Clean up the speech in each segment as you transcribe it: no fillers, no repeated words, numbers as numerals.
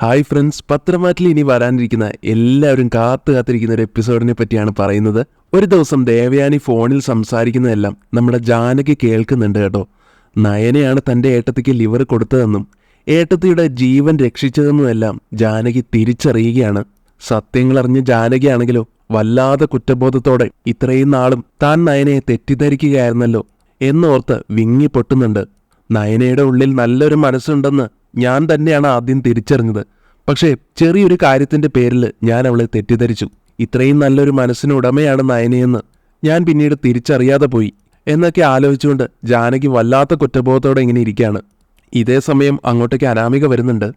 Hi friends, പത്രമാറ്റിൽ ഇനി വരാനിരിക്കുന്ന എല്ലാവരും കാത്തിരിക്കുന്ന ഒരു എപ്പിസോഡിനെ പറ്റിയാണ് പറയുന്നത്. ഒരു ദിവസം ദേവയാനി ഫോണിൽ സംസാരിക്കുന്നതെല്ലാം നമ്മുടെ ജാനകി കേൾക്കുന്നുണ്ട് കേട്ടോ. നയനയാണ് തൻ്റെ ഏട്ടത്തിക്ക് ലിവർ കൊടുത്തതെന്നും ഏട്ടത്തിയുടെ ജീവൻ രക്ഷിച്ചതെന്നുമെല്ലാം ജാനകി തിരിച്ചറിയുകയാണ്. സത്യങ്ങളറിഞ്ഞ് ജാനകിയാണെങ്കിലോ വല്ലാതെ കുറ്റബോധത്തോടെ ഇത്രയും നാളും താൻ നയനയെ തെറ്റിദ്ധരിക്കുകയായിരുന്നല്ലോ എന്നോർത്ത് വിങ്ങിപ്പൊട്ടുന്നുണ്ട്. നയനയുടെ ഉള്ളിൽ നല്ലൊരു മനസ്സുണ്ടെന്ന് ഞാൻ തന്നെയാണ് ആദ്യം തിരിച്ചറിഞ്ഞത്. പക്ഷേ ചെറിയൊരു കാര്യത്തിന്റെ പേരിൽ ഞാൻ അവളെ തെറ്റിദ്ധരിച്ചു. ഇത്രയും നല്ലൊരു മനസ്സിന് ഉടമയാണ് നയനയെന്ന് ഞാൻ പിന്നീട് തിരിച്ചറിയാതെ പോയി എന്നൊക്കെ ആലോചിച്ചുകൊണ്ട് ജാനകി വല്ലാത്ത കുറ്റബോധത്തോടെ ഇങ്ങനെ ഇരിക്കുകയാണ്. ഇതേ സമയം അങ്ങോട്ടേക്ക് അനാമിക വരുന്നുണ്ട്.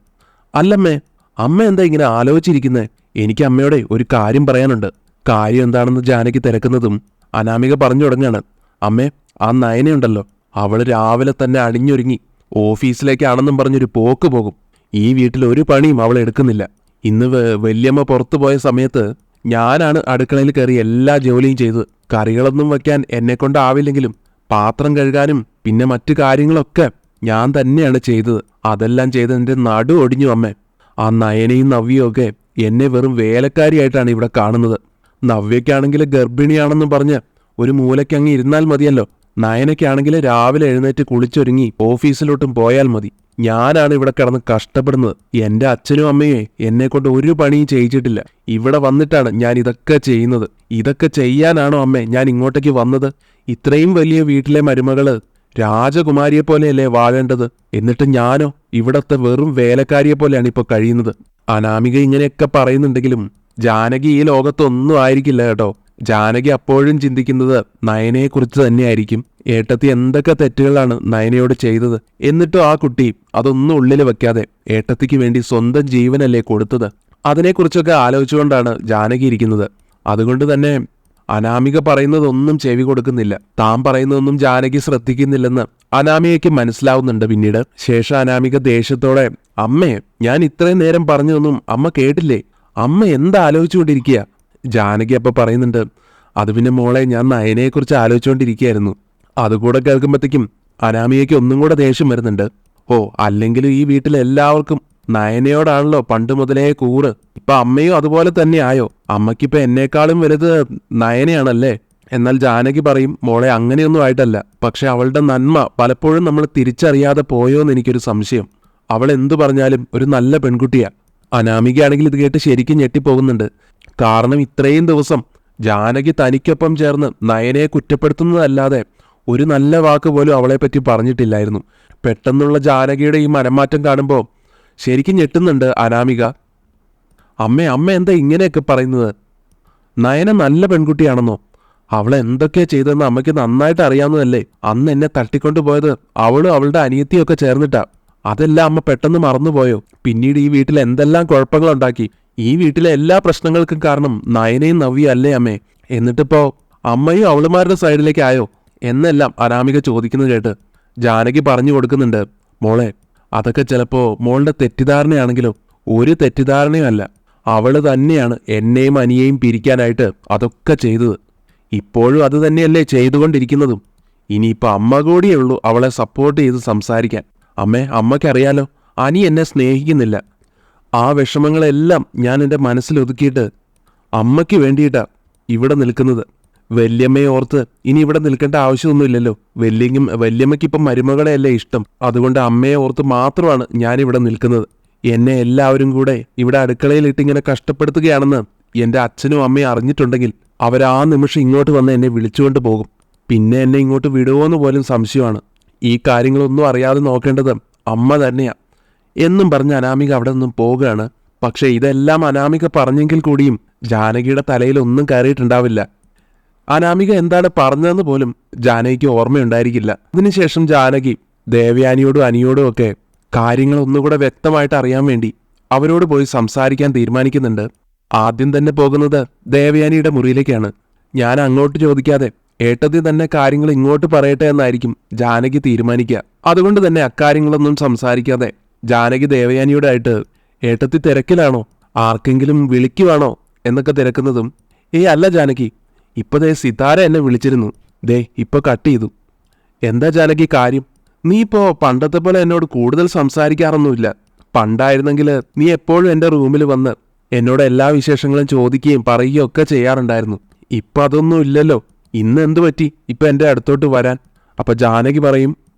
അല്ലമ്മേ, അമ്മ എന്താ ഇങ്ങനെ ആലോചിച്ചിരിക്കുന്നേ? എനിക്ക് അമ്മയോടെ ഒരു കാര്യം പറയാനുണ്ട്. കാര്യം എന്താണെന്ന് ജാനകി തിരക്കുന്നതും അനാമിക പറഞ്ഞു തുടങ്ങാണ്. അമ്മേ, ആ നയനയുണ്ടല്ലോ, അവള് രാവിലെ തന്നെ അണിഞ്ഞൊരുങ്ങി ഓഫീസിലേക്കാണെന്നും പറഞ്ഞൊരു പോക്ക് പോകും. ഈ വീട്ടിൽ ഒരു പണിയും അവൾ എടുക്കുന്നില്ല. ഇന്ന് വല്യമ്മ പുറത്തു പോയ സമയത്ത് ഞാനാണ് അടുക്കളയിൽ കയറി എല്ലാ ജോലിയും ചെയ്തത്. കറികളൊന്നും വയ്ക്കാൻ എന്നെക്കൊണ്ടാവില്ലെങ്കിലും പാത്രം കഴുകാനും പിന്നെ മറ്റു കാര്യങ്ങളൊക്കെ ഞാൻ തന്നെയാണ് ചെയ്തത്. അതെല്ലാം ചെയ്തതിൻ്റെ നടു ഒടിഞ്ഞു അമ്മേ. ആ നയനയും നവ്യയും ഒക്കെ എന്നെ വെറും വേലക്കാരിയായിട്ടാണ് ഇവിടെ കാണുന്നത്. നവ്യയ്ക്കാണെങ്കിൽ ഗർഭിണിയാണെന്നും പറഞ്ഞ് ഒരു മൂലയ്ക്കങ്ങ് ഇരുന്നാൽ മതിയല്ലോ. നയനയ്ക്കാണെങ്കിൽ രാവിലെ എഴുന്നേറ്റ് കുളിച്ചൊരുങ്ങി ഓഫീസിലോട്ടും പോയാൽ മതി. ഞാനാണ് ഇവിടെ കിടന്ന് കഷ്ടപ്പെടുന്നത്. എൻ്റെ അച്ഛനും അമ്മയെ എന്നെ കൊണ്ട് ഒരു പണിയും ചെയ്യിച്ചിട്ടില്ല. ഇവിടെ വന്നിട്ടാണ് ഞാൻ ഇതൊക്കെ ചെയ്യുന്നത്. ഇതൊക്കെ ചെയ്യാനാണോ അമ്മേ ഞാൻ ഇങ്ങോട്ടേക്ക് വന്നത്? ഇത്രയും വലിയ വീട്ടിലെ മരുമകള് രാജകുമാരിയെ പോലെയല്ലേ വാഴേണ്ടത്? എന്നിട്ട് ഞാനോ ഇവിടത്തെ വെറും വേലക്കാരിയെ പോലെയാണ് ഇപ്പോൾ കഴിയുന്നത്. അനാമിക ഇങ്ങനെയൊക്കെ പറയുന്നുണ്ടെങ്കിലും ജാനകി ഈ ലോകത്തൊന്നും ആയിരിക്കില്ല കേട്ടോ. ജാനകി അപ്പോഴും ചിന്തിക്കുന്നത് നയനയെക്കുറിച്ച് തന്നെയായിരിക്കും. ഏട്ടത്തി എന്തൊക്കെ തെറ്റുകളാണ് നയനയോട് ചെയ്തത്. എന്നിട്ടും ആ കുട്ടി അതൊന്നും ഉള്ളിൽ വെക്കാതെ ഏട്ടത്തിക്ക് വേണ്ടി സ്വന്തം ജീവനല്ലേ കൊടുത്തത്. അതിനെക്കുറിച്ചൊക്കെ ആലോചിച്ചുകൊണ്ടാണ് ജാനകി ഇരിക്കുന്നത്. അതുകൊണ്ട് തന്നെ അനാമിക പറയുന്നതൊന്നും ചെവി കൊടുക്കുന്നില്ല. താൻ പറയുന്നതൊന്നും ജാനകി ശ്രദ്ധിക്കുന്നില്ലെന്ന് അനാമികയ്ക്ക് മനസ്സിലാവുന്നുണ്ട് പിന്നീട്. ശേഷം അനാമിക ദേഷ്യത്തോടെ, അമ്മേ, ഞാൻ ഇത്രയും നേരം പറഞ്ഞതൊന്നും അമ്മ കേട്ടില്ലേ? അമ്മ എന്താ ആലോചിച്ചുകൊണ്ടിരിക്കുക? ജാനകി അപ്പൊ പറയുന്നുണ്ട്, അത് പിന്നെ മോളെ, ഞാൻ നയനയെക്കുറിച്ച് ആലോചിച്ചുകൊണ്ടിരിക്കുകയായിരുന്നു. അതുകൂടെ കേൾക്കുമ്പോഴത്തേക്കും അനാമികയ്ക്ക് ഒന്നും കൂടെ ദേഷ്യം വരുന്നുണ്ട്. ഓ, അല്ലെങ്കിൽ ഈ വീട്ടിലെ എല്ലാവർക്കും നയനയോടാണല്ലോ പണ്ട് മുതലേ കൂറ്. ഇപ്പൊ അമ്മയും അതുപോലെ തന്നെ ആയോ? അമ്മയ്ക്കിപ്പൊ എന്നേക്കാളും വലുത് നയനയാണല്ലേ? എന്നാൽ ജാനകി പറയും, മോളെ, അങ്ങനെയൊന്നും ആയിട്ടല്ല. പക്ഷെ അവളുടെ നന്മ പലപ്പോഴും നമ്മൾ തിരിച്ചറിയാതെ പോയോന്ന് എനിക്കൊരു സംശയം. അവൾ എന്തു പറഞ്ഞാലും ഒരു നല്ല പെൺകുട്ടിയാ. അനാമികയാണെങ്കിൽ ഇത് കേട്ട് ശരിക്കും ഞെട്ടിപ്പോകുന്നുണ്ട്. കാരണം ഇത്രയും ദിവസം ജാനകി തനിക്കൊപ്പം ചേർന്ന് നയനയെ കുറ്റപ്പെടുത്തുന്നതല്ലാതെ ഒരു നല്ല വാക്ക് പോലും അവളെപ്പറ്റി പറഞ്ഞിട്ടില്ലായിരുന്നു. പെട്ടെന്നുള്ള ജാനകിയുടെ ഈ മനംമാറ്റം കാണുമ്പോൾ ശരിക്കും ഞെട്ടുന്നുണ്ട് അനാമിക. അമ്മ എന്താ ഇങ്ങനെയൊക്കെ പറയുന്നത്? നയന നല്ല പെൺകുട്ടിയാണെന്നോ? അവളെ എന്തൊക്കെയാ ചെയ്തതെന്ന് അമ്മയ്ക്ക് നന്നായിട്ട് അറിയാവുന്നതല്ലേ? അന്ന് എന്നെ തട്ടിക്കൊണ്ടുപോയത് അവളും അവളുടെ അനിയത്തിയൊക്കെ ചേർന്നിട്ടാ. അതെല്ലാം അമ്മ പെട്ടെന്ന് മറന്നുപോയോ? പിന്നീട് ഈ വീട്ടിൽ എന്തെല്ലാം കുഴപ്പങ്ങളുണ്ടാക്കി. ഈ വീട്ടിലെ എല്ലാ പ്രശ്നങ്ങൾക്കും കാരണം നയനയും നവ്യ അല്ലേ അമ്മേ? എന്നിട്ടിപ്പോ അമ്മയും അവളുമാരുടെ സൈഡിലേക്ക് ആയോ എന്നെല്ലാം അനാമിക ചോദിക്കുന്നത് കേട്ട് ജാനകി പറഞ്ഞു കൊടുക്കുന്നുണ്ട്. മോളെ, അതൊക്കെ ചിലപ്പോ മോളുടെ തെറ്റിദ്ധാരണയാണെങ്കിലോ? ഒരു തെറ്റിദ്ധാരണയും അല്ല. അവള് തന്നെയാണ് എന്നെയും അനിയെയും പിരിക്കാനായിട്ട് അതൊക്കെ ചെയ്തത്. ഇപ്പോഴും അത് തന്നെയല്ലേ ചെയ്തുകൊണ്ടിരിക്കുന്നതും. ഇനിയിപ്പോൾ അമ്മ കൂടിയേ ഉള്ളൂ അവളെ സപ്പോർട്ട് ചെയ്ത് സംസാരിക്കാൻ. അമ്മയ്ക്കറിയാലോ, അനി എന്നെ സ്നേഹിക്കുന്നില്ല. ആ വിഷമങ്ങളെല്ലാം ഞാൻ എൻ്റെ മനസ്സിലൊതുക്കിയിട്ട് അമ്മയ്ക്ക് വേണ്ടിയിട്ടാ ഇവിടെ നിൽക്കുന്നത്. വല്യമ്മയെ ഓർത്ത് ഇനി ഇവിടെ നിൽക്കേണ്ട ആവശ്യമൊന്നുമില്ലല്ലോ. വല്യമ്മയ്ക്കിപ്പം മരുമകളെയല്ലേ ഇഷ്ടം. അതുകൊണ്ട് അമ്മയെ ഓർത്ത് മാത്രമാണ് ഞാനിവിടെ നിൽക്കുന്നത്. എന്നെ എല്ലാവരും കൂടെ ഇവിടെ അടുക്കളയിലിട്ട് ഇങ്ങനെ കഷ്ടപ്പെടുത്തുകയാണെന്ന് എൻ്റെ അച്ഛനും അമ്മയും അറിഞ്ഞിട്ടുണ്ടെങ്കിൽ അവരാ നിമിഷം ഇങ്ങോട്ട് വന്ന് എന്നെ വിളിച്ചുകൊണ്ട് പോകും. പിന്നെ എന്നെ ഇങ്ങോട്ട് വിടുമോയെന്ന് പോലും സംശയമാണ്. ഈ കാര്യങ്ങളൊന്നും അറിയാതെ നോക്കേണ്ടത് അമ്മ തന്നെയാ എന്നും പറഞ്ഞ് അനാമിക അവിടെ നിന്നും പോകുകയാണ്. പക്ഷെ ഇതെല്ലാം അനാമിക പറഞ്ഞെങ്കിൽ കൂടിയും ജാനകിയുടെ തലയിലൊന്നും കയറിയിട്ടുണ്ടാവില്ല. അനാമിക എന്താണ് പറഞ്ഞതെന്ന് പോലും ജാനകിക്ക് ഓർമ്മയുണ്ടായിരിക്കില്ല. അതിനുശേഷം ജാനകി ദേവയാനിയോടും അനിയോടും ഒക്കെ കാര്യങ്ങൾ ഒന്നുകൂടെ വ്യക്തമായിട്ട് അറിയാൻ വേണ്ടി അവരോട് പോയി സംസാരിക്കാൻ തീരുമാനിക്കുന്നുണ്ട്. ആദ്യം തന്നെ പോകുന്നത് ദേവയാനിയുടെ മുറിയിലേക്കാണ്. ഞാൻ അങ്ങോട്ട് ചോദിക്കാതെ ഏട്ടത്തി തന്നെ കാര്യങ്ങൾ ഇങ്ങോട്ട് പറയട്ടെ എന്നായിരിക്കും ജാനകി തീരുമാനിക്കുക. അതുകൊണ്ട് തന്നെ അക്കാര്യങ്ങളൊന്നും സംസാരിക്കാതെ ജാനകി ദേവയാനിയോടായിട്ട്, ഏട്ടത്തി തിരക്കിലാണോ? ആർക്കെങ്കിലും വിളിക്കുവാണോ എന്നൊക്കെ തിരക്കുന്നതും, അല്ല ജാനകി, ഇപ്പൊ സിതാര എന്നെ വിളിച്ചിരുന്നു. ഇപ്പൊ കട്ട് ചെയ്തു. എന്താ ജാനകി കാര്യം? നീ ഇപ്പോ പണ്ടത്തെ പോലെ എന്നോട് കൂടുതൽ സംസാരിക്കാറൊന്നുമില്ല. പണ്ടായിരുന്നെങ്കിൽ നീ എപ്പോഴും എൻ്റെ റൂമിൽ വന്ന് എന്നോട് എല്ലാ വിശേഷങ്ങളും ചോദിക്കുകയും പറയുകയും ഒക്കെ ചെയ്യാറുണ്ടായിരുന്നു. ഇപ്പം അതൊന്നും ഇല്ലല്ലോ. ഇന്ന് എന്തു പറ്റി ഇപ്പം എൻ്റെ അടുത്തോട്ട് വരാൻ? അപ്പം ജാനകി പറയും,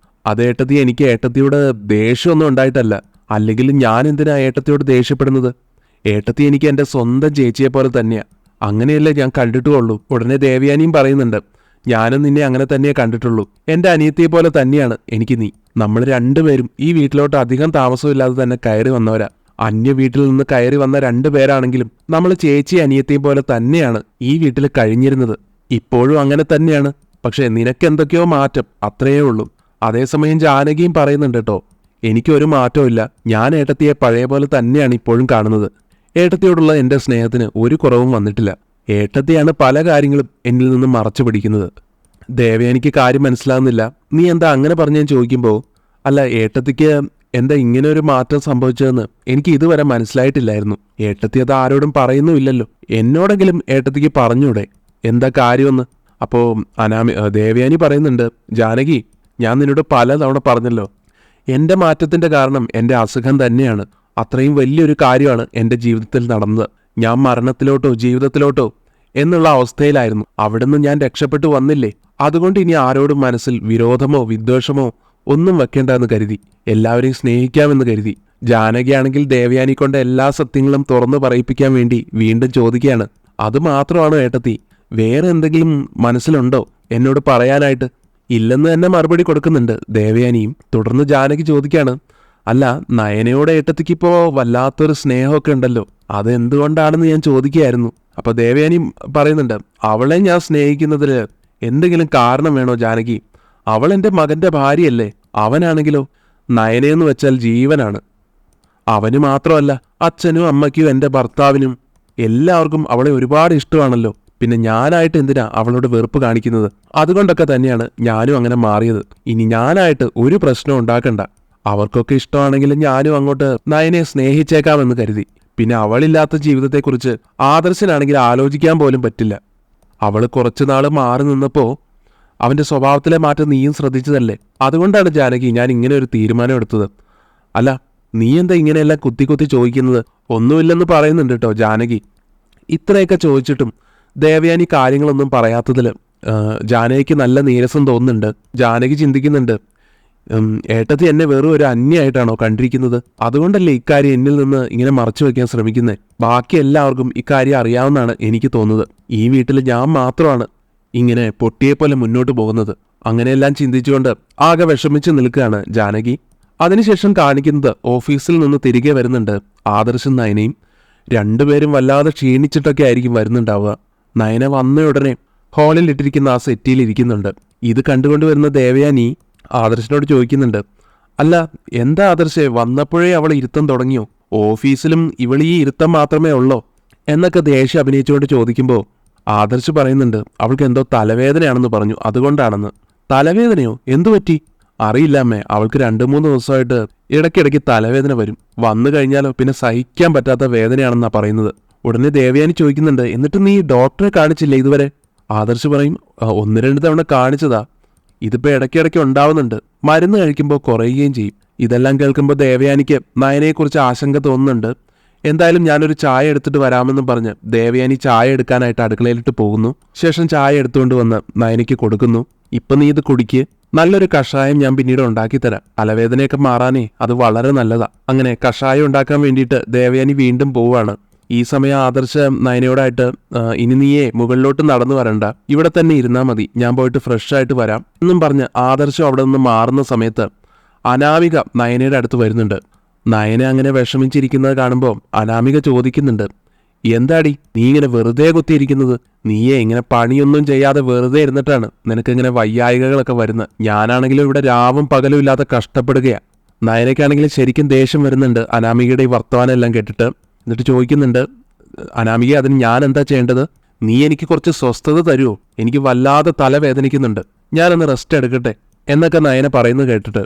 അത് ഏട്ടത്തി, എനിക്ക് ഏട്ടത്തിയോട് ദേഷ്യമൊന്നും ഉണ്ടായിട്ടല്ല. അല്ലെങ്കിൽ ഞാൻ എന്തിനാ ഏട്ടത്തിയോട് ദേഷ്യപ്പെടുന്നത്? ഏട്ടത്തി എനിക്ക് എൻ്റെ സ്വന്തം ചേച്ചിയെ പോലെ തന്നെയാ. അങ്ങനെയല്ലേ ഞാൻ കണ്ടിട്ടുള്ളൂ. ഉടനെ ദേവയാനിയും പറയുന്നുണ്ട്, ഞാനും നിന്നെ അങ്ങനെ തന്നെയേ കണ്ടിട്ടുള്ളൂ. എൻ്റെ അനിയത്തിയെ പോലെ തന്നെയാണ് എനിക്ക് നീ. നമ്മൾ രണ്ടുപേരും ഈ വീട്ടിലോട്ട് അധികം താമസമില്ലാതെ തന്നെ കയറി വന്നവരാ. അന്യ വീട്ടിൽ നിന്ന് കയറി വന്ന രണ്ടുപേരാണെങ്കിലും നമ്മൾ ചേച്ചി അനിയത്തിയെ പോലെ തന്നെയാണ് ഈ വീട്ടിൽ കഴിഞ്ഞിരുന്നത്. ഇപ്പോഴും അങ്ങനെ തന്നെയാണ്. പക്ഷേ നിനക്കെന്തൊക്കെയോ മാറ്റം, അത്രയേ ഉള്ളൂ. അതേസമയം ജാനകിയും പറയുന്നുണ്ട് കേട്ടോ, എനിക്കൊരു മാറ്റവും ഇല്ല. ഞാൻ ഏട്ടത്തിയെ പഴയ പോലെ തന്നെയാണ് ഇപ്പോഴും കാണുന്നത്. ഏട്ടത്തിയോടുള്ള എൻ്റെ സ്നേഹത്തിന് ഒരു കുറവും വന്നിട്ടില്ല. ഏട്ടത്തിയാണ് പല കാര്യങ്ങളും എന്നിൽ നിന്ന് മറച്ചു പിടിക്കുന്നത്. ദേവയാനിക്ക് കാര്യം മനസ്സിലാകുന്നില്ല. നീ എന്താ അങ്ങനെ പറഞ്ഞെന്ന് ചോദിക്കുമ്പോൾ, അല്ല ഏട്ടത്തിക്ക് എന്താ ഇങ്ങനെ ഒരു മാറ്റം സംഭവിച്ചതെന്ന് എനിക്ക് ഇതുവരെ മനസ്സിലായിട്ടില്ലായിരുന്നു. ഏട്ടത്തി അത് ആരോടും പറയുന്നുമില്ലല്ലോ. എന്നോടെങ്കിലും ഏട്ടത്തിക്ക് പറഞ്ഞൂടെ എന്താ കാര്യമെന്ന്? അപ്പോൾ ദേവയാനി പറയുന്നുണ്ട്, ജാനകി, ഞാൻ നിന്നോട് പല തവണ പറഞ്ഞല്ലോ, എൻ്റെ മാറ്റത്തിൻ്റെ കാരണം എൻ്റെ അസുഖം തന്നെയാണ്. അത്രയും വലിയൊരു കാര്യമാണ് എൻ്റെ ജീവിതത്തിൽ നടന്നത്. ഞാൻ മരണത്തിലോട്ടോ ജീവിതത്തിലോട്ടോ എന്നുള്ള അവസ്ഥയിലായിരുന്നു. അവിടുന്ന് ഞാൻ രക്ഷപ്പെട്ടു വന്നില്ലേ. അതുകൊണ്ട് ഇനി ആരോടും മനസ്സിൽ വിരോധമോ വിദ്വേഷമോ ഒന്നും വെക്കേണ്ടെന്ന് കരുതി. എല്ലാവരെയും സ്നേഹിക്കാമെന്ന് കരുതി. ജാനകിയാണെങ്കിൽ ദേവയാനി കൊണ്ട് എല്ലാ സത്യങ്ങളും തുറന്നു പറയിപ്പിക്കാൻ വേണ്ടി വീണ്ടും ചോദിക്കുകയാണ്, അതുമാത്രമാണോ ഏട്ടത്തി? വേറെ എന്തെങ്കിലും മനസ്സിലുണ്ടോ എന്നോട് പറയാനായിട്ട്? ഇല്ലെന്ന് തന്നെ മറുപടി കൊടുക്കുന്നുണ്ട് ദേവയാനിയും. തുടർന്ന് ജാനകി ചോദിക്കുകയാണ്, അല്ല നയനയോടെ ഏട്ടത്തിക്കിപ്പോ വല്ലാത്തൊരു സ്നേഹമൊക്കെ ഉണ്ടല്ലോ, അതെന്തുകൊണ്ടാണെന്ന് ഞാൻ ചോദിക്കുകയായിരുന്നു. അപ്പൊ ദേവയാനി പറയുന്നുണ്ട്, അവളെ ഞാൻ സ്നേഹിക്കുന്നതിൽ എന്തെങ്കിലും കാരണം വേണോ ജാനകി? അവൾ എൻ്റെ മകന്റെ ഭാര്യയല്ലേ. അവനാണെങ്കിലോ നയനയെന്ന് വെച്ചാൽ ജീവനാണ്. അവന് മാത്രമല്ല, അച്ഛനും അമ്മയ്ക്കും എൻ്റെ ഭർത്താവിനും എല്ലാവർക്കും അവളെ ഒരുപാട് ഇഷ്ടമാണല്ലോ. പിന്നെ ഞാനായിട്ട് എന്തിനാ അവളോട് വെറുപ്പ് കാണിക്കുന്നത്? അതുകൊണ്ടൊക്കെ തന്നെയാണ് ഞാനും അങ്ങനെ മാറിയത്. ഇനി ഞാനായിട്ട് ഒരു പ്രശ്നം ഉണ്ടാക്കണ്ട. അവർക്കൊക്കെ ഇഷ്ടമാണെങ്കിലും ഞാനും അങ്ങോട്ട് നയനെ സ്നേഹിച്ചേക്കാമെന്ന് കരുതി. പിന്നെ അവളില്ലാത്ത ജീവിതത്തെക്കുറിച്ച് ആദർശനാണെങ്കിൽ ആലോചിക്കാൻ പോലും പറ്റില്ല. അവൾ കുറച്ചുനാൾ മാറി നിന്നപ്പോൾ അവൻ്റെ സ്വഭാവത്തിലെ മാറ്റം നീയും ശ്രദ്ധിച്ചതല്ലേ. അതുകൊണ്ടാണ് ജാനകി ഞാൻ ഇങ്ങനെ ഒരു തീരുമാനം എടുത്തത്. അല്ല നീ എന്താ ഇങ്ങനെയെല്ലാം കുത്തി കുത്തി ചോദിക്കുന്നത്? ഒന്നുമില്ലെന്ന് പറയുന്നുണ്ട് കേട്ടോ ജാനകി. ഇത്രയൊക്കെ ചോദിച്ചിട്ടും ദേവയാനി കാര്യങ്ങളൊന്നും പറയാത്തതിൽ ജാനകിക്ക് നല്ല നീരസം തോന്നുന്നുണ്ട്. ജാനകി ചിന്തിക്കുന്നുണ്ട്, ഏട്ടത്തി എന്നെ വെറും ഒരു അന്യായിട്ടാണോ കണ്ടിരിക്കുന്നത്? അതുകൊണ്ടല്ലേ ഇക്കാര്യം എന്നിൽ നിന്ന് ഇങ്ങനെ മറച്ചു വയ്ക്കാൻ ശ്രമിക്കുന്നത്? ബാക്കി എല്ലാവർക്കും ഇക്കാര്യം അറിയാവുന്നതാണ് എനിക്ക് തോന്നുന്നത്. ഈ വീട്ടിൽ ഞാൻ മാത്രമാണ് ഇങ്ങനെ പൊട്ടിയെപ്പോലെ മുന്നോട്ട് പോകുന്നത്. അങ്ങനെയെല്ലാം ചിന്തിച്ചുകൊണ്ട് ആകെ വിഷമിച്ച് നിൽക്കുകയാണ് ജാനകി. അതിനുശേഷം കാണിക്കുന്നത് ഓഫീസിൽ നിന്ന് തിരികെ വരുന്നുണ്ട് ആദർശും നയനയും. രണ്ടുപേരും വല്ലാതെ ക്ഷീണിച്ചിട്ടൊക്കെ ആയിരിക്കും വരുന്നുണ്ടാവുക. നയന വന്ന ഉടനെ ഹാളിൽ ഇട്ടിരിക്കുന്ന ആ സെറ്റിയിൽ ഇരിക്കുന്നുണ്ട്. ഇത് കണ്ടുകൊണ്ട് വരുന്ന ദേവയാനി ആദർശിനോട് ചോദിക്കുന്നുണ്ട്, അല്ല എന്താ ആദർശേ, വന്നപ്പോഴേ അവൾ ഇരുത്തം തുടങ്ങിയോ? ഓഫീസിലും ഇവൾ ഈ ഇരുത്തം മാത്രമേ ഉള്ളോ എന്നൊക്കെ ദേഷ്യം അഭിനയിച്ചുകൊണ്ട് ചോദിക്കുമ്പോൾ ആദർശ് പറയുന്നുണ്ട്, അവൾക്ക് എന്തോ തലവേദനയാണെന്ന് പറഞ്ഞു, അതുകൊണ്ടാണെന്ന്. തലവേദനയോ? എന്തു പറ്റി? അറിയില്ല അമ്മേ, അവൾക്ക് 2-3 ദിവസമായിട്ട് ഇടയ്ക്കിടയ്ക്ക് തലവേദന വരും. വന്നു കഴിഞ്ഞാലോ പിന്നെ സഹിക്കാൻ പറ്റാത്ത വേദനയാണെന്നാ പറയുന്നത്. ഉടനെ ദേവയാനി ചോദിക്കുന്നുണ്ട്, എന്നിട്ട് നീ ഡോക്ടറെ കാണിച്ചില്ലേ ഇതുവരെ? ആദർശ് പറയും, 1-2 തവണ കാണിച്ചതാ. ഇതിപ്പോൾ ഇടയ്ക്കിടയ്ക്ക് ഉണ്ടാവുന്നുണ്ട്. മരുന്ന് കഴിക്കുമ്പോൾ കുറയുകയും ചെയ്യും. ഇതെല്ലാം കേൾക്കുമ്പോൾ ദേവയാനിക്ക് നയനയെക്കുറിച്ച് ആശങ്ക തോന്നുന്നുണ്ട്. എന്തായാലും ഞാനൊരു ചായ എടുത്തിട്ട് വരാമെന്നും പറഞ്ഞ് ദേവയാനി ചായ എടുക്കാനായിട്ട് അടുക്കളയിലിട്ട് പോകുന്നു. ശേഷം ചായ എടുത്തുകൊണ്ട് വന്ന് നയനയ്ക്ക് കൊടുക്കുന്നു. ഇപ്പം നീ ഇത് കുടിക്ക്, നല്ലൊരു കഷായം ഞാൻ പിന്നീട് ഉണ്ടാക്കിത്തരാം. തലവേദനയൊക്കെ മാറാനേ അത് വളരെ നല്ലതാ. അങ്ങനെ കഷായം ഉണ്ടാക്കാൻ വേണ്ടിയിട്ട് ദേവയാനി വീണ്ടും പോവുകയാണ്. ഈ സമയം ആദർശ് നയനയോടായിട്ട്, ഇനി നീയേ മുകളിലോട്ട് നടന്നു വരണ്ട, ഇവിടെ തന്നെ ഇരുന്നാൽ മതി, ഞാൻ പോയിട്ട് ഫ്രഷ് ആയിട്ട് വരാം എന്നും പറഞ്ഞ് ആദർശം അവിടെ നിന്ന് മാറുന്ന സമയത്ത് അനാമിക നയനയുടെ അടുത്ത് വരുന്നുണ്ട്. നയന അങ്ങനെ വിഷമിച്ചിരിക്കുന്നത് കാണുമ്പോൾ അനാമിക ചോദിക്കുന്നുണ്ട്, എന്താടി നീ ഇങ്ങനെ വെറുതെ കുത്തിയിരിക്കുന്നത്? നീയെ ഇങ്ങനെ പണിയൊന്നും ചെയ്യാതെ വെറുതെ ഇരുന്നിട്ടാണ് നിനക്കിങ്ങനെ വയ്യായികകളൊക്കെ വരുന്നത്. ഞാനാണെങ്കിലും ഇവിടെ രാവും പകലും ഇല്ലാതെ കഷ്ടപ്പെടുകയാ. നയനയ്ക്കാണെങ്കിലും ശരിക്കും ദേഷ്യം വരുന്നുണ്ട് അനാമികയുടെ ഈ വർത്തമാനം എല്ലാം കേട്ടിട്ട്. എന്നിട്ട് ചോദിക്കുന്നുണ്ട്, അനാമിക അതിന് ഞാൻ എന്താ ചെയ്യേണ്ടത്? നീ എനിക്ക് കുറച്ച് സ്വസ്ഥത തരുമോ? എനിക്ക് വല്ലാതെ തലവേദനിക്കുന്നുണ്ട്, ഞാനൊന്ന് റെസ്റ്റ് എടുക്കട്ടെ എന്നൊക്കെ നയന പറയുന്നത് കേട്ടിട്ട്,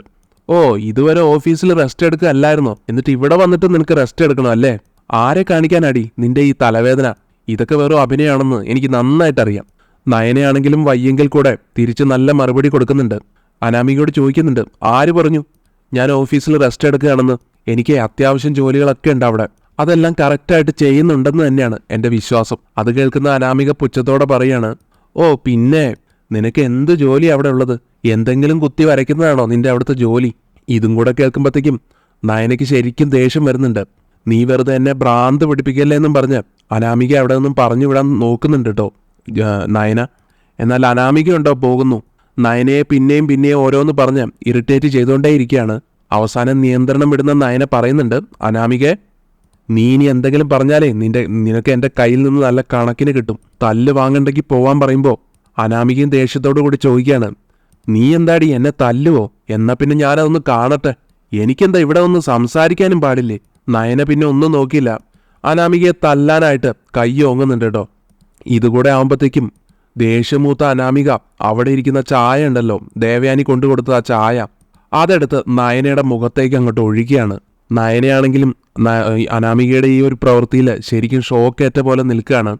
ഓ ഇതുവരെ ഓഫീസിൽ റെസ്റ്റ് എടുക്കുകയല്ലായിരുന്നോ? എന്നിട്ട് ഇവിടെ വന്നിട്ട് നിനക്ക് റെസ്റ്റ് എടുക്കണോ അല്ലേ? ആരെ കാണിക്കാനടി നിന്റെ ഈ തലവേദന? ഇതൊക്കെ വെറും അഭിനയമാണെന്ന് എനിക്ക് നന്നായിട്ടറിയാം. നയനയാണെങ്കിലും വയ്യെങ്കിൽ കൂടെ തിരിച്ച് നല്ല മറുപടി കൊടുക്കുന്നുണ്ട്. അനാമികയോട് ചോദിക്കുന്നുണ്ട്, ആര് പറഞ്ഞു ഞാൻ ഓഫീസിൽ റെസ്റ്റ് എടുക്കുകയാണെന്ന്? എനിക്ക് അത്യാവശ്യം ജോലികളൊക്കെ ഉണ്ട് അവിടെ. അതെല്ലാം കറക്റ്റായിട്ട് ചെയ്യുന്നുണ്ടെന്ന് തന്നെയാണ് എൻ്റെ വിശ്വാസം. അത് കേൾക്കുന്ന അനാമിക പുച്ഛത്തോടെ പറയാണ്, ഓ പിന്നെ നിനക്ക് എന്ത് ജോലി അവിടെ ഉള്ളത്? എന്തെങ്കിലും കുത്തി വരയ്ക്കുന്നതാണോ നിന്റെ അവിടുത്തെ ജോലി? ഇതും കൂടെ കേൾക്കുമ്പോഴത്തേക്കും നയനയ്ക്ക് ശരിക്കും ദേഷ്യം വരുന്നുണ്ട്. നീ വെറുതെ എന്നെ ഭ്രാന്ത് പിടിപ്പിക്കല്ലേ എന്നും പറഞ്ഞ് അനാമിക അവിടെ നിന്നും പറഞ്ഞു വിടാൻ നോക്കുന്നുണ്ട് കേട്ടോ നയന. എന്നാൽ അനാമിക ഉണ്ടോ പോകുന്നു. നയനയെ പിന്നെയും പിന്നെയും ഓരോന്ന് പറഞ്ഞ് ഇറിറ്റേറ്റ് ചെയ്തുകൊണ്ടേയിരിക്കുകയാണ്. അവസാനം നിയന്ത്രണം വിടുന്ന നയന പറയുന്നുണ്ട്, അനാമികെ നീ ഇനി എന്തെങ്കിലും പറഞ്ഞാലേ നിനക്ക് എൻ്റെ കയ്യിൽ നിന്ന് നല്ല കണക്കിന് കിട്ടും. തല്ല് വാങ്ങണ്ടെങ്കിൽ പോവാൻ പറയുമ്പോൾ അനാമികയും ദേഷ്യത്തോടു കൂടി ചോദിക്കുകയാണ്, നീ എന്താടി എന്നെ തല്ലുവോ? എന്നാ പിന്നെ ഞാനതൊന്ന് കാണട്ടെ. എനിക്കെന്താ ഇവിടെ ഒന്ന് സംസാരിക്കാനും പാടില്ലേ? നയന പിന്നെ ഒന്നും നോക്കിയില്ല, അനാമികയെ തല്ലാനായിട്ട് കൈ ഓങ്ങുന്നുണ്ട് കേട്ടോ. ഇതുകൂടെ ആവുമ്പോഴത്തേക്കും ദേഷ്യമൂത്ത അനാമിക അവിടെ ഇരിക്കുന്ന ചായ ഉണ്ടല്ലോ, ദേവയാനി കൊണ്ടുകൊടുത്ത ആ ചായ, അതെടുത്ത് നയനയുടെ മുഖത്തേക്ക് അങ്ങോട്ട് ഒഴുകിയാണ്. നയനയാണെങ്കിലും അനാമികയുടെ ഈ ഒരു പ്രവൃത്തിയിൽ ശരിക്കും ഷോക്കേറ്റ പോലെ നിൽക്കുകയാണ്.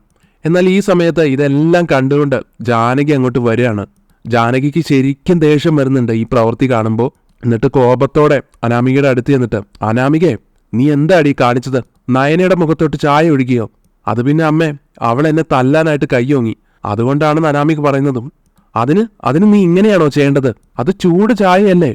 എന്നാൽ ഈ സമയത്ത് ഇതെല്ലാം കണ്ടുകൊണ്ട് ജാനകി അങ്ങോട്ട് വരികയാണ്. ജാനകിക്ക് ശരിക്കും ദേഷ്യം വരുന്നുണ്ട് ഈ പ്രവൃത്തി കാണുമ്പോൾ. എന്നിട്ട് കോപത്തോടെ അനാമികയുടെ അടുത്ത് ചെന്നിട്ട്, അനാമികയെ നീ എന്താടി കാണിച്ചത്? നയനയുടെ മുഖത്തോട്ട് ചായ ഒഴുകിയോ? അത് പിന്നെ അമ്മേ, അവൾ എന്നെ തല്ലാനായിട്ട് കയ്യോങ്ങി, അതുകൊണ്ടാണെന്ന് അനാമിക പറയുന്നതും. അതിന് നീ ഇങ്ങനെയാണോ ചെയ്യേണ്ടത്? അത് ചൂട് ചായയല്ലേ?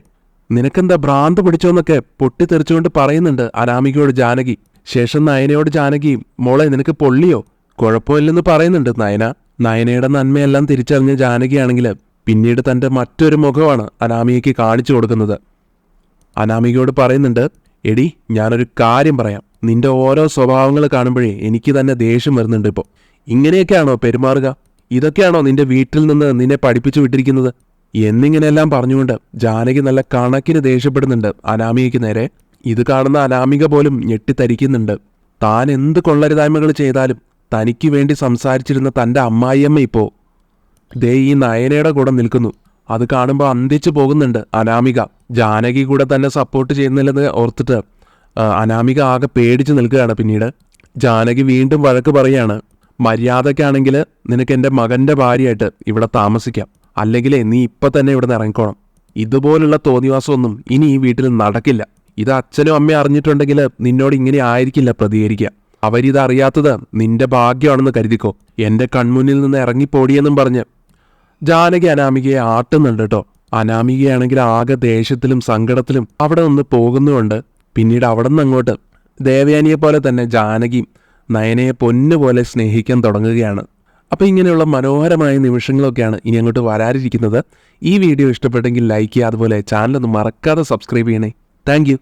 നിനക്കെന്താ ഭ്രാന്ത് പിടിച്ചോന്നൊക്കെ പൊട്ടിത്തെറിച്ചുകൊണ്ട് പറയുന്നുണ്ട് അനാമികയോട് ജാനകി. ശേഷം നയനയോട് ജാനകി, മോളെ നിനക്ക് പൊള്ളിയോ? കുഴപ്പമില്ലെന്ന് പറയുന്നുണ്ട് നയന. നയനയുടെ നന്മയെല്ലാം തിരിച്ചറിഞ്ഞ ജാനകിയാണെങ്കിൽ പിന്നീട് തൻ്റെ മറ്റൊരു മുഖമാണ് അനാമികയ്ക്ക് കാണിച്ചു കൊടുക്കുന്നത്. അനാമികയോട് പറയുന്നുണ്ട്, എടി ഞാനൊരു കാര്യം പറയാം, നിന്റെ ഓരോ സ്വഭാവങ്ങൾ കാണുമ്പോഴേ എനിക്ക് തന്നെ ദേഷ്യം വരുന്നുണ്ട്. ഇപ്പോൾ ഇങ്ങനെയൊക്കെയാണോ പെരുമാറുക? ഇതൊക്കെയാണോ നിന്റെ വീട്ടിൽ നിന്ന് നിന്നെ പഠിപ്പിച്ചു വിട്ടിരിക്കുന്നത്? എന്നിങ്ങനെയെല്ലാം പറഞ്ഞുകൊണ്ട് ജാനകി നല്ല കണക്കിന് ദേഷ്യപ്പെടുന്നുണ്ട് അനാമികയ്ക്ക് നേരെ. ഇത് കാണുന്ന അനാമിക പോലും ഞെട്ടിത്തരിക്കുന്നുണ്ട്. താൻ എന്ത് കൊള്ളരുതായ്മകൾ ചെയ്താലും തനിക്ക് വേണ്ടി സംസാരിച്ചിരുന്ന തൻ്റെ അമ്മായിയമ്മ ഇപ്പോൾ ദേ ഈ നയനയുടെ കൂടെ നിൽക്കുന്നു. അത് കാണുമ്പോൾ അന്തിച്ചു പോകുന്നുണ്ട് അനാമിക. ജാനകി കൂടെ തന്നെ സപ്പോർട്ട് ചെയ്യുന്നില്ലെന്ന് ഓർത്തിട്ട് അനാമിക ആകെ പേടിച്ച് നിൽക്കുകയാണ്. പിന്നീട് ജാനകി വീണ്ടും വഴക്ക് പറയാണ്, മര്യാദയ്ക്കാണെങ്കിൽ നിനക്ക് എൻ്റെ മകൻ്റെ ഭാര്യയായിട്ട് ഇവിടെ താമസിക്കാം, അല്ലെങ്കിലേ നീ ഇപ്പം തന്നെ ഇവിടെ നിന്ന് ഇറങ്ങിക്കോണം. ഇതുപോലുള്ള തോന്നിവാസമൊന്നും ഇനി ഈ വീട്ടിൽ നടക്കില്ല. ഇത് അച്ഛനും അമ്മയും അറിഞ്ഞിട്ടുണ്ടെങ്കിൽ നിന്നോട് ഇങ്ങനെ ആയിരിക്കില്ല പ്രതികരിക്കുക. അവരിതറിയാത്തത് നിന്റെ ഭാഗ്യമാണെന്ന് കരുതിക്കോ. എൻ്റെ കൺമുന്നിൽ നിന്ന് ഇറങ്ങിപ്പോടിയെന്നും പറഞ്ഞ് ജാനകി അനാമികയെ ആട്ടുന്നുണ്ട് കേട്ടോ. അനാമികയാണെങ്കിൽ ആകെ ദേഷ്യത്തിലും സങ്കടത്തിലും അവിടെ നിന്ന് പോകുന്നുമുണ്ട്. പിന്നീട് അവിടെ നിന്ന് അങ്ങോട്ട് ദേവയാനിയെ പോലെ തന്നെ ജാനകി നയനയെ പൊന്നുപോലെ സ്നേഹിക്കാൻ തുടങ്ങുകയാണ്. അപ്പോൾ ഇങ്ങനെയുള്ള മനോഹരമായ നിമിഷങ്ങളൊക്കെയാണ് ഇനി അങ്ങോട്ട് വരാനിരിക്കുന്നത്. ഈ വീഡിയോ ഇഷ്ടപ്പെട്ടെങ്കിൽ ലൈക്ക് ചെയ്യുക, അതുപോലെ ചാനലൊന്ന് മറക്കാതെ സബ്സ്ക്രൈബ് ചെയ്യണേ. താങ്ക്